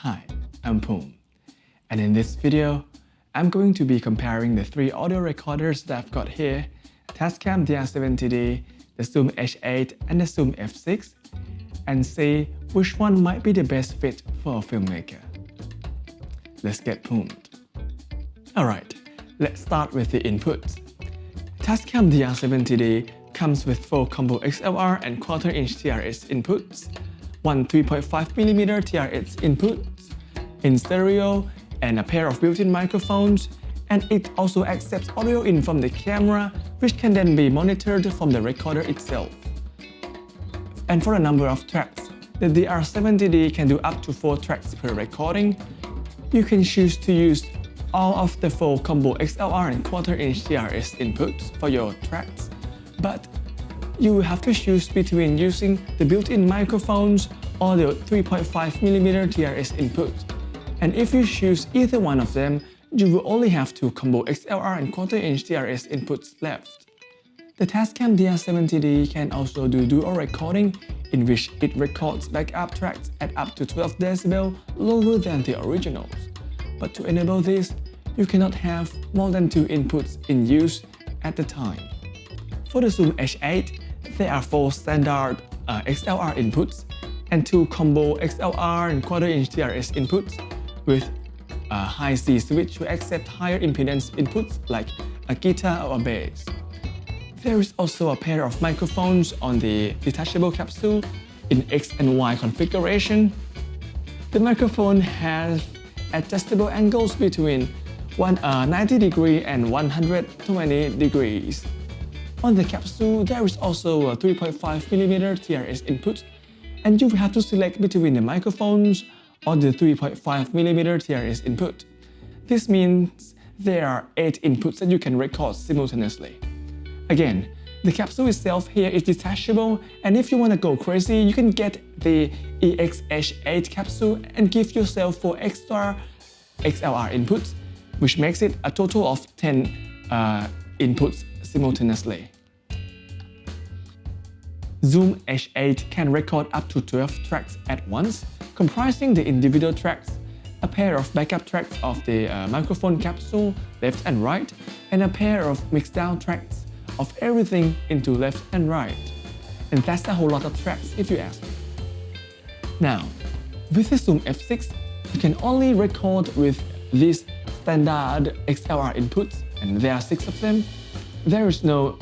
Hi, I'm Poom, and in this video, I'm going to be comparing the three audio recorders that I've got here, Tascam DR-70D, the Zoom H8 and the Zoom F6, and see which one might be the best fit for a filmmaker. Let's get poomed. Alright, let's start with the inputs. Tascam DR-70D comes with 4 combo XLR and quarter-inch TRS inputs, one 3.5mm TRS inputs in stereo, and a pair of built-in microphones, and it also accepts audio in from the camera, which can then be monitored from the recorder itself. And for a number of tracks, the DR-70D can do up to 4 tracks per recording. You can choose to use all of the 4 combo XLR and quarter-inch TRS inputs for your tracks, but you will have to choose between using the built-in microphones or the 3.5mm TRS input. And if you choose either one of them, you will only have 2 combo XLR and quarter-inch TRS inputs left. The Tascam DR-70D can also do dual recording, in which it records backup tracks at up to 12 dB lower than the originals. But to enable this, you cannot have more than 2 inputs in use at the time. For the Zoom H8, there are 4 standard XLR inputs and 2 combo XLR and quarter-inch TRS inputs with a high C switch to accept higher impedance inputs like a guitar or a bass. There is also a pair of microphones on the detachable capsule in X and Y configuration. The microphone has adjustable angles between 90 degrees and 120 degrees. On the capsule, there is also a 3.5mm TRS input, and you will have to select between the microphones or the 3.5mm TRS input. This means there are 8 inputs that you can record simultaneously. Again, the capsule itself here is detachable, and if you want to go crazy, you can get the EX-H8 capsule and give yourself 4 extra XLR inputs, which makes it a total of 10 inputs simultaneously. Zoom H8 can record up to 12 tracks at once, comprising the individual tracks, a pair of backup tracks of the microphone capsule left and right, and a pair of mixed down tracks of everything into left and right. And that's a whole lot of tracks if you ask me. Now, with the Zoom F6, you can only record with these standard XLR inputs, and there are 6 of them. There is no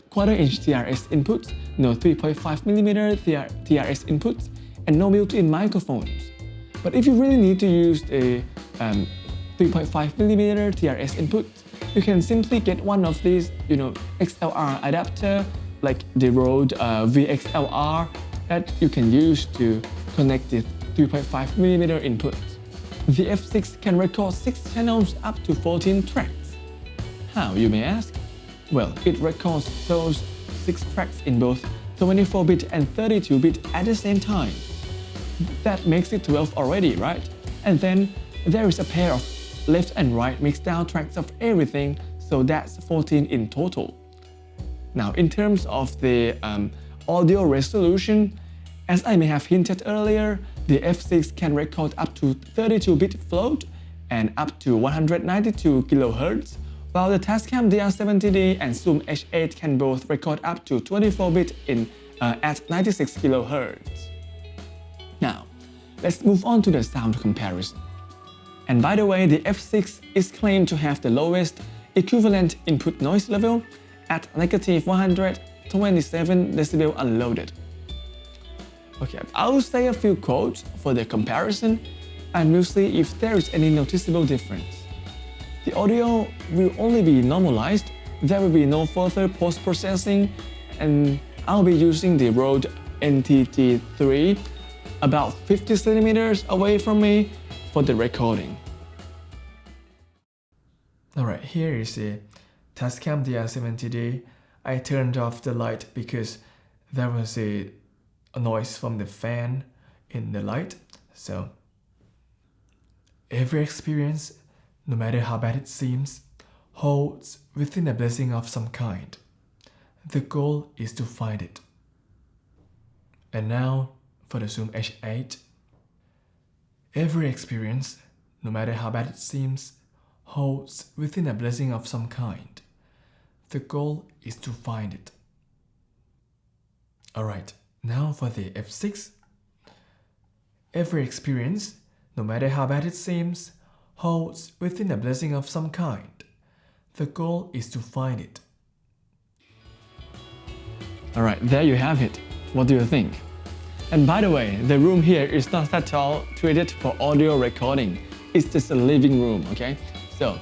quarter-inch TRS inputs, no 3.5mm TRS inputs, and no built-in microphones. But if you really need to use a 3.5mm TRS input, you can simply get one of these, XLR adapter like the Rode VXLR that you can use to connect the 3.5mm inputs. The F6 can record 6 channels up to 14 tracks. How, you may ask? Well, it records those 6 tracks in both 24-bit and 32-bit at the same time. That makes it 12 already, right? And then there is a pair of left and right mixed down tracks of everything, so that's 14 in total. Now, in terms of the audio resolution, as I may have hinted earlier, the F6 can record up to 32-bit float and up to 192 kHz, while the Tascam DR-70D and Zoom H8 can both record up to 24-bit at 96 kHz. Now, let's move on to the sound comparison. And by the way, the F6 is claimed to have the lowest equivalent input noise level at -127 dB unloaded. Okay, I'll say a few quotes for the comparison, and we'll see if there is any noticeable difference. The audio will only be normalized, there will be no further post-processing, and I'll be using the Rode NTG3 about 50 centimeters away from me for the recording. Alright, here is the Tascam DR-70D. I turned off the light because there was a noise from the fan in the light. So every experience, no matter how bad it seems, holds within a blessing of some kind. The goal is to find it. And now for the Zoom H8. Every experience, no matter how bad it seems, holds within a blessing of some kind. The goal is to find it. Alright, now for the F6. Every experience, no matter how bad it seems, holds within a blessing of some kind. The goal is to find it. Alright, there you have it. What do you think? And by the way, the room here is not at all treated for audio recording. It's just a living room, okay? So,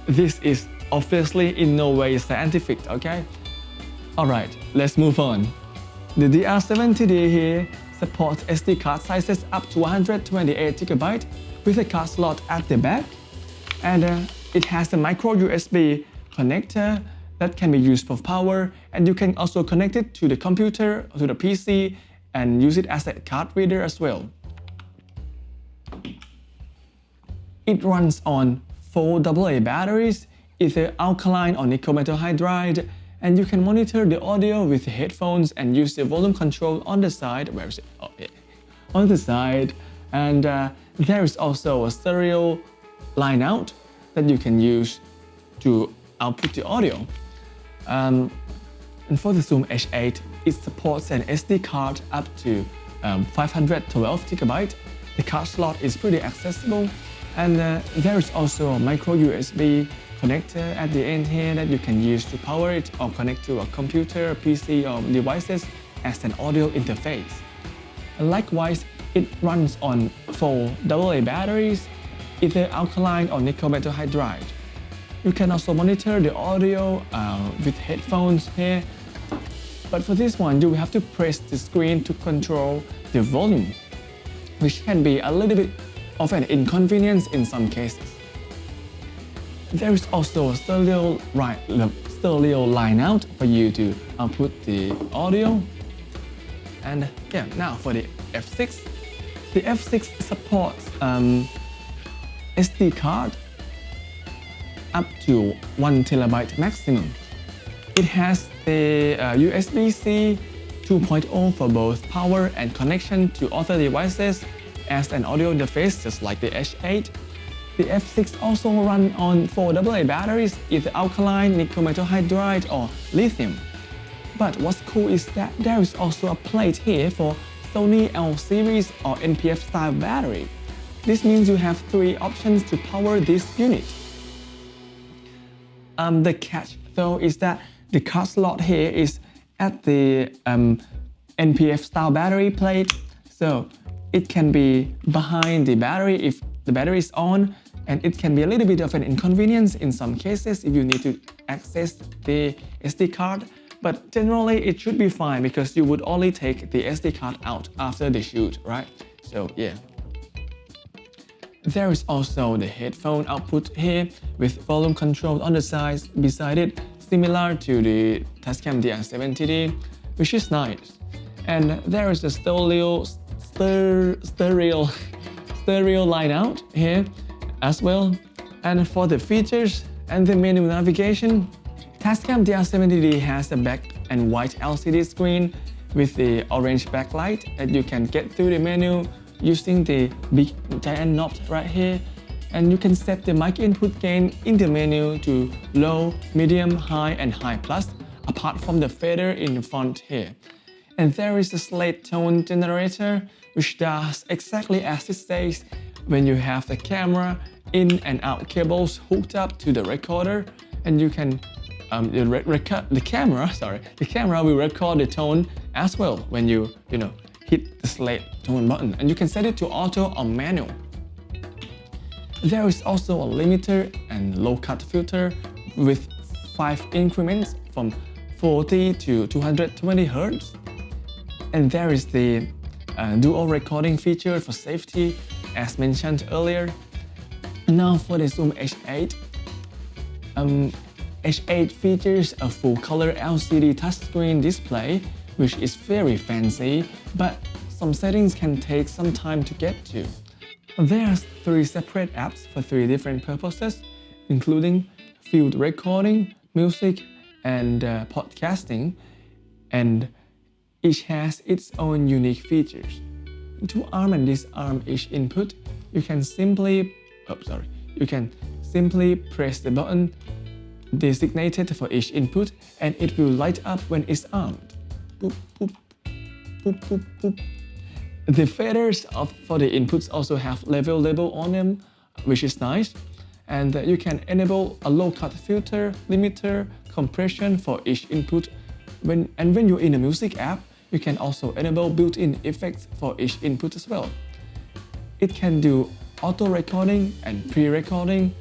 this is obviously in no way scientific, okay? Alright, let's move on. The DR-70D here supports SD card sizes up to 128GB with a card slot at the back, and it has a micro USB connector that can be used for power, and you can also connect it to the computer, to the PC, and use it as a card reader as well. It runs on 4 AA batteries, either alkaline or nickel metal hydride, and you can monitor the audio with the headphones and use the volume control on the side. Where is it? Oh, yeah. On the side. And there is also a stereo line out that you can use to output the audio. And for the Zoom H8, it supports an SD card up to 512GB. The card slot is pretty accessible, and there is also a micro USB connector at the end here that you can use to power it or connect to a computer, PC, or devices as an audio interface. And likewise, it runs on 4 AA batteries, either alkaline or nickel metal hydride. You can also monitor the audio with headphones here, but for this one, you will have to press the screen to control the volume, which can be a little bit of an inconvenience in some cases. There is also a stereo line out for you to output the audio. And yeah, now for the F6. The F6 supports SD card up to 1TB maximum. It has the USB-C 2.0 for both power and connection to other devices as an audio interface, just like the H8. The F6 also runs on 4 AA batteries, either alkaline, nickel metal hydride, or lithium. But what's cool is that there is also a plate here for Sony L series or NPF style battery. This means you have 3 options to power this unit. The catch though is that the card slot here is at the NPF style battery plate, so it can be behind the battery if the battery is on, and it can be a little bit of an inconvenience in some cases if you need to access the SD card, but generally it should be fine because you would only take the SD card out after the shoot, right? So yeah. There is also the headphone output here with volume control on the side beside it, similar to the Tascam DR-70D, which is nice. And there is a stereo line out here as well. And for the features and the menu navigation, Tascam DR-70D has a black and white LCD screen with the orange backlight that you can get through the menu using the big giant knob right here. And you can set the mic input gain in the menu to low, medium, high, and high plus, apart from the fader in the front here. And there is a slate tone generator, which does exactly as it says when you have the camera in and out cables hooked up to the recorder, and you can the camera will record the tone as well when you hit the slate tone button, and you can set it to auto or manual. There is also a limiter and low cut filter with 5 increments from 40 to 220 Hz. And there is the dual recording feature for safety, as mentioned earlier. Now for the Zoom H8. H8 features a full-color LCD touchscreen display, which is very fancy, but some settings can take some time to get to. There are 3 separate apps for 3 different purposes, including field recording, music, and podcasting, and each has its own unique features. To arm and disarm each input, you can simply press the button designated for each input and it will light up when it's armed. Boop, boop, boop, boop, boop. The faders for the inputs also have level label on them, which is nice. And you can enable a low-cut filter, limiter, compression for each input. When you're in a music app, you can also enable built-in effects for each input as well. It can do auto recording and pre-recording.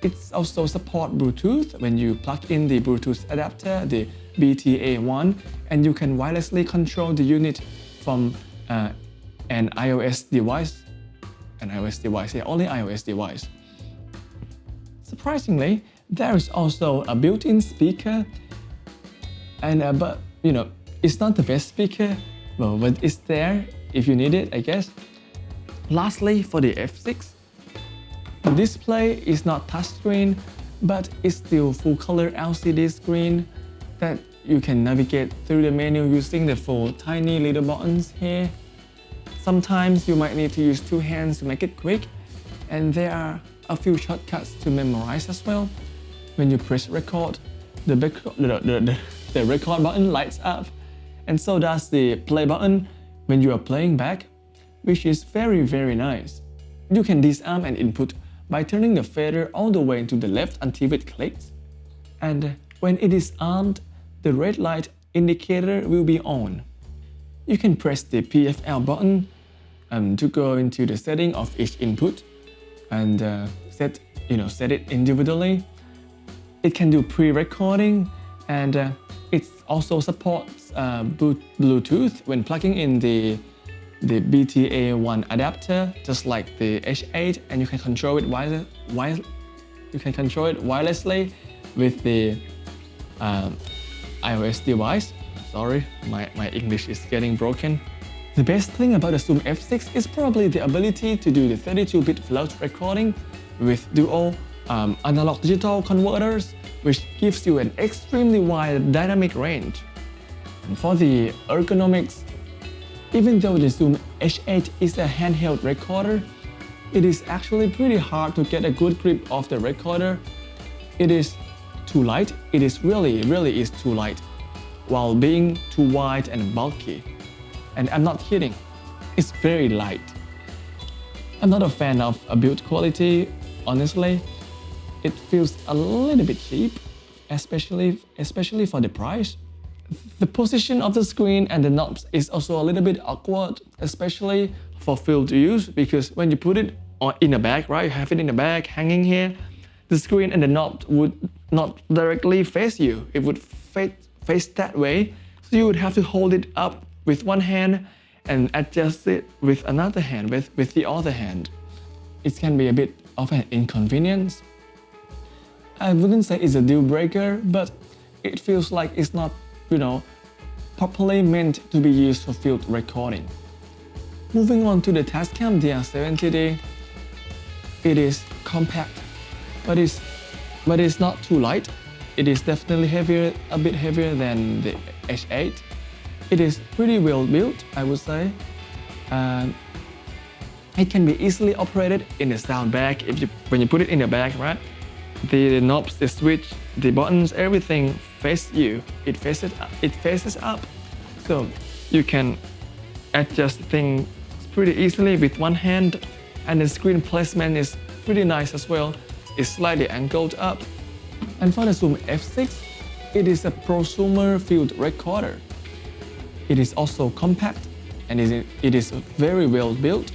It also supports Bluetooth when you plug in the Bluetooth adapter, the EP.1, and you can wirelessly control the unit from an iOS device. Only iOS device. Surprisingly, there is also a built-in speaker, and but it's not the best speaker, but it's there if you need it, I guess. Lastly, for the F6, the display is not touchscreen, but it's still full-color LCD screen that you can navigate through the menu using the four tiny little buttons here. Sometimes you might need to use two hands to make it quick, and there are a few shortcuts to memorize as well. When you press record, the record button lights up, and so does the play button when you are playing back, which is very, very nice. You can disarm an input by turning the fader all the way to the left until it clicks. And when it is armed, the red light indicator will be on. You can press the PFL button to go into the setting of each input and set it individually. It can do pre-recording, and it also supports Bluetooth when plugging in the BTA1 adapter, just like the H8, and you can control it wirelessly with the iOS device. Sorry, my English is getting broken. The best thing about the Zoom F6 is probably the ability to do the 32-bit float recording with dual analog-digital converters, which gives you an extremely wide dynamic range. And for the ergonomics, even though the Zoom H8 is a handheld recorder, it is actually pretty hard to get a good grip of the recorder. It is too light. It is really is too light, while being too wide and bulky. And I'm not kidding, it's very light. I'm not a fan of a build quality, honestly. It feels a little bit cheap, especially for the price. The position of the screen and the knobs is also a little bit awkward, especially for field use, because when you put it in a bag, right, you have it in a bag hanging here, the screen and the knob would not directly face you. It would face that way, so you would have to hold it up with one hand and adjust it with another hand, with the other hand. It can be a bit of an inconvenience. I wouldn't say it's a deal breaker, but it feels like it's not, properly meant to be used for field recording. Moving on to the Tascam DR-70D, it is compact, but it's not too light. It is definitely a bit heavier than the H8. It is pretty well built, I would say. It can be easily operated in a sound bag when you put it in a bag, right? The knobs, the switch, the buttons, everything face you. It faces up. So you can adjust things pretty easily with one hand, and the screen placement is pretty nice as well. It's slightly angled up. And for the Zoom F6, it is a prosumer field recorder. It is also compact and it is very well built.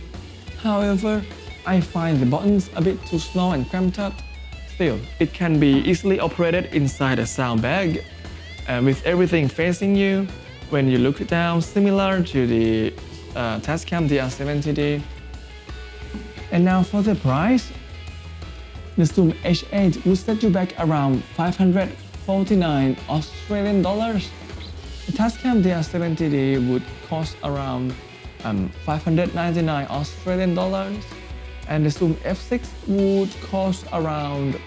However, I find the buttons a bit too small and cramped up. Still, it can be easily operated inside a sound bag with everything facing you when you look down, similar to the Tascam DR-70D. And now for the price, the Zoom H8 will set you back around 549 Australian dollars. The Tascam DR-70D would cost around 599 Australian dollars, and the Zoom F6 would cost around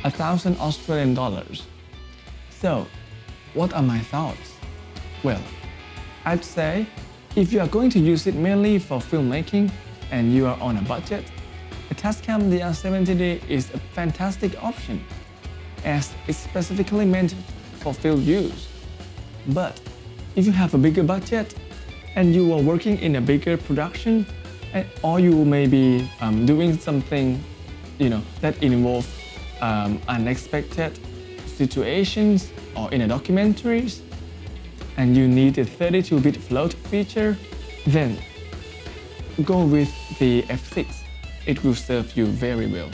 1,000 Australian dollars. So, what are my thoughts? Well, I'd say if you are going to use it mainly for filmmaking and you are on a budget, Tascam DR-70D is a fantastic option, as it's specifically meant for field use. But if you have a bigger budget and you are working in a bigger production, or you may be doing something that involves unexpected situations or in a documentaries, and you need a 32-bit float feature, then go with the F6. It will serve you very well.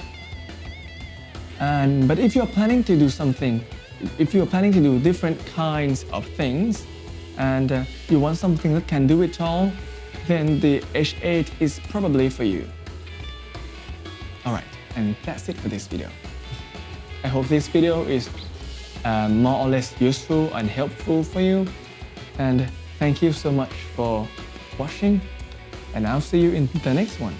But if you're planning to do something, if you're planning to do different kinds of things, and you want something that can do it all, then the H8 is probably for you. Alright, and that's it for this video. I hope this video is more or less useful and helpful for you. And thank you so much for watching, and I'll see you in the next one.